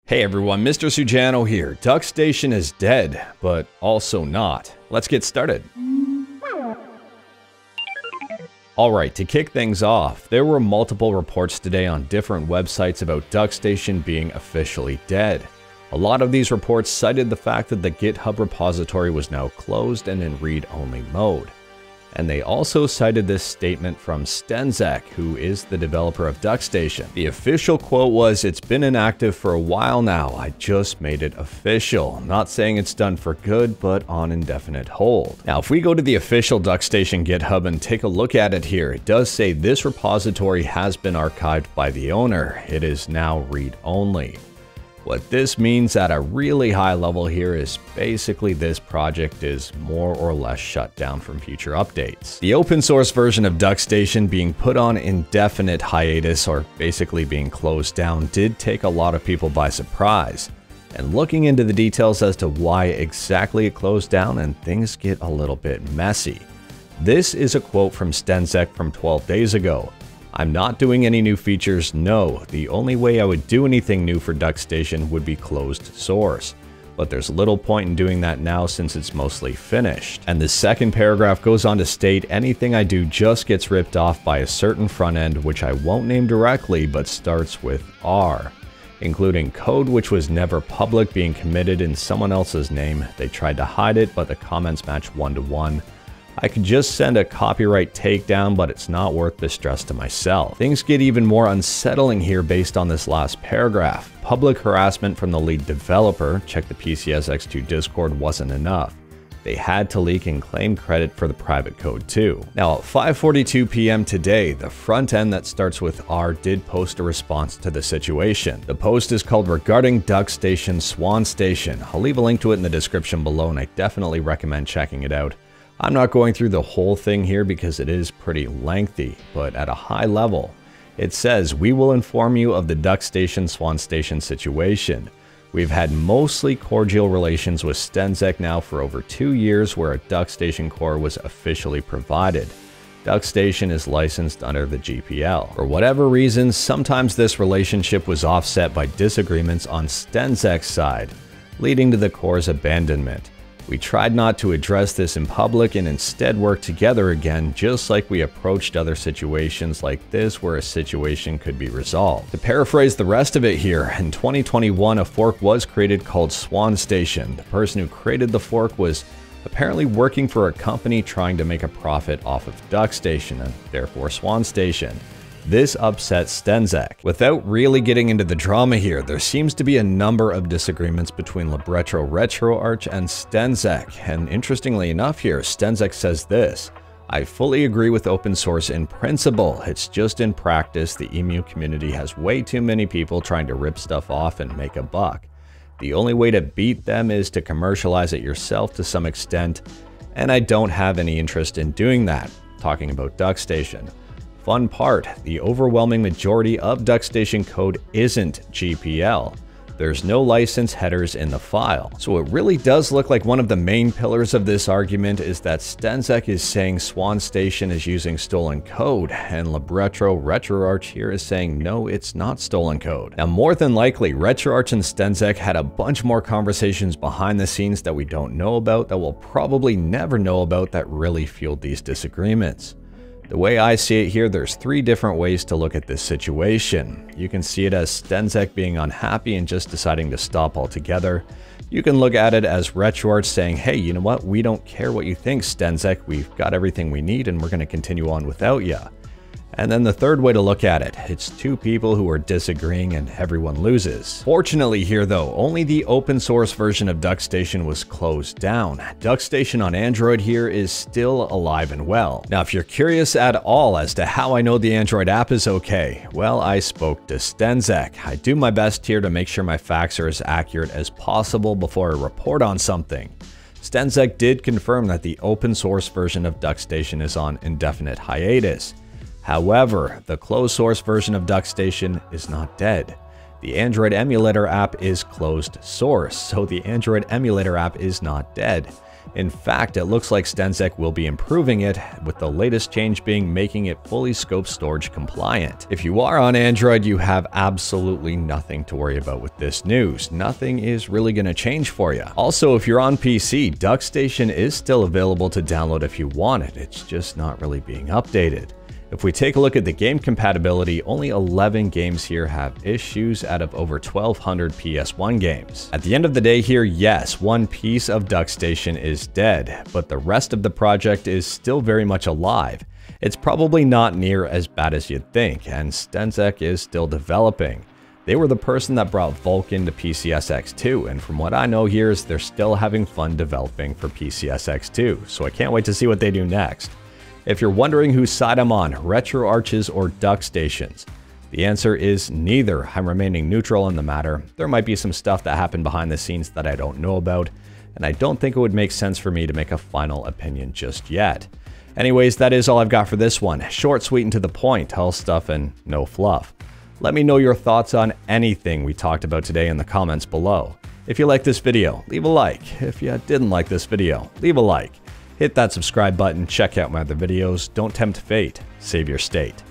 Hey everyone, Mr. Sujano here. Duckstation is dead, but also not. Let's get started. Alright, to kick things off, there were multiple reports today on different websites about Duckstation being officially dead. A lot of these reports cited the fact that the GitHub repository was now closed and in read-only mode. And they also cited this statement from Stenzek, who is the developer of Duckstation. The official quote was, "It's been inactive for a while now, I just made it official." Not saying it's done for good, but on indefinite hold. Now, if we go to the official Duckstation GitHub and take a look at it here, it does say this repository has been archived by the owner. It is now read-only. What this means at a really high level here is basically this project is more or less shut down from future updates. The open source version of Duckstation being put on indefinite hiatus, or basically being closed down, did take a lot of people by surprise. And looking into the details as to why exactly it closed down, and things get a little bit messy. This is a quote from Stenzek from 12 days ago. "I'm not doing any new features, no. The only way I would do anything new for Duckstation would be closed source. But there's little point in doing that now since it's mostly finished." And the second paragraph goes on to state, "Anything I do just gets ripped off by a certain front end, which I won't name directly, but starts with R. Including code which was never public being committed in someone else's name. They tried to hide it, but the comments match 1-to-1. I could just send a copyright takedown, but it's not worth the stress to myself." Things get even more unsettling here based on this last paragraph. Public harassment from the lead developer, check the PCSX2 Discord, wasn't enough. They had to leak and claim credit for the private code too. Now at 5:42 p.m. today, the front end that starts with R did post a response to the situation. The post is called "Regarding Duckstation Swan Station." I'll leave a link to it in the description below, and I definitely recommend checking it out. I'm not going through the whole thing here because it is pretty lengthy, but at a high level, it says, "We will inform you of the Duckstation Swan Station situation. We've had mostly cordial relations with Stenzek now for over 2 years, where a Duckstation core was officially provided. Duckstation is licensed under the GPL. For whatever reason, sometimes this relationship was offset by disagreements on Stenzek's side, leading to the core's abandonment. We tried not to address this in public and instead work together again, just like we approached other situations like this where a situation could be resolved." To paraphrase the rest of it here, in 2021 a fork was created called Swan Station. The person who created the fork was apparently working for a company trying to make a profit off of Duckstation, and therefore Swan Station. This upset Stenzek. Without really getting into the drama here, there seems to be a number of disagreements between Libretro Retro Arch and Stenzek, and interestingly enough here, Stenzek says this: "I fully agree with open source in principle, it's just in practice the EMU community has way too many people trying to rip stuff off and make a buck. The only way to beat them is to commercialize it yourself to some extent, and I don't have any interest in doing that." Talking about Duckstation. Fun part, the overwhelming majority of Duckstation code isn't GPL. There's no license headers in the file. So it really does look like one of the main pillars of this argument is that Stenzek is saying Swan Station is using stolen code, and Libretro Retro Arch here is saying no, it's not stolen code. Now more than likely, Retro Arch and Stenzek had a bunch more conversations behind the scenes that we don't know about, that we'll probably never know about, that really fueled these disagreements. The way I see it here, there's 3 different ways to look at this situation. You can see it as Stenzek being unhappy and just deciding to stop altogether. You can look at it as RetroArch saying, "Hey, you know what? We don't care what you think, Stenzek. We've got everything we need and we're going to continue on without you." And then the third way to look at it, it's 2 people who are disagreeing and everyone loses. Fortunately here though, only the open source version of Duckstation was closed down. Duckstation on Android here is still alive and well. Now if you're curious at all as to how I know the Android app is okay, well, I spoke to Stenzek. I do my best here to make sure my facts are as accurate as possible before I report on something. Stenzek did confirm that the open source version of Duckstation is on indefinite hiatus. However, the closed source version of Duckstation is not dead. The Android Emulator app is closed source, so the Android Emulator app is not dead. In fact, it looks like Stenzek will be improving it, with the latest change being making it fully scope storage compliant. If you are on Android, you have absolutely nothing to worry about with this news. Nothing is really going to change for you. Also, if you're on PC, Duckstation is still available to download if you want it. It's just not really being updated. If we take a look at the game compatibility, only 11 games here have issues out of over 1,200 PS1 games. At the end of the day here, yes, one piece of Duckstation is dead, but the rest of the project is still very much alive. It's probably not near as bad as you'd think, and Stenzek is still developing. They were the person that brought Vulkan to PCSX2, and from what I know here is they're still having fun developing for PCSX2, so I can't wait to see what they do next. If you're wondering whose side I'm on, Retro Arches or Duckstations, the answer is neither. I'm remaining neutral in the matter. There might be some stuff that happened behind the scenes that I don't know about, and I don't think it would make sense for me to make a final opinion just yet. Anyways, that is all I've got for this one. Short, sweet, and to the point, all stuff and no fluff. Let me know your thoughts on anything we talked about today in the comments below. If you liked this video, leave a like. If you didn't like this video, leave a like. Hit that subscribe button, check out my other videos, don't tempt fate, save your state.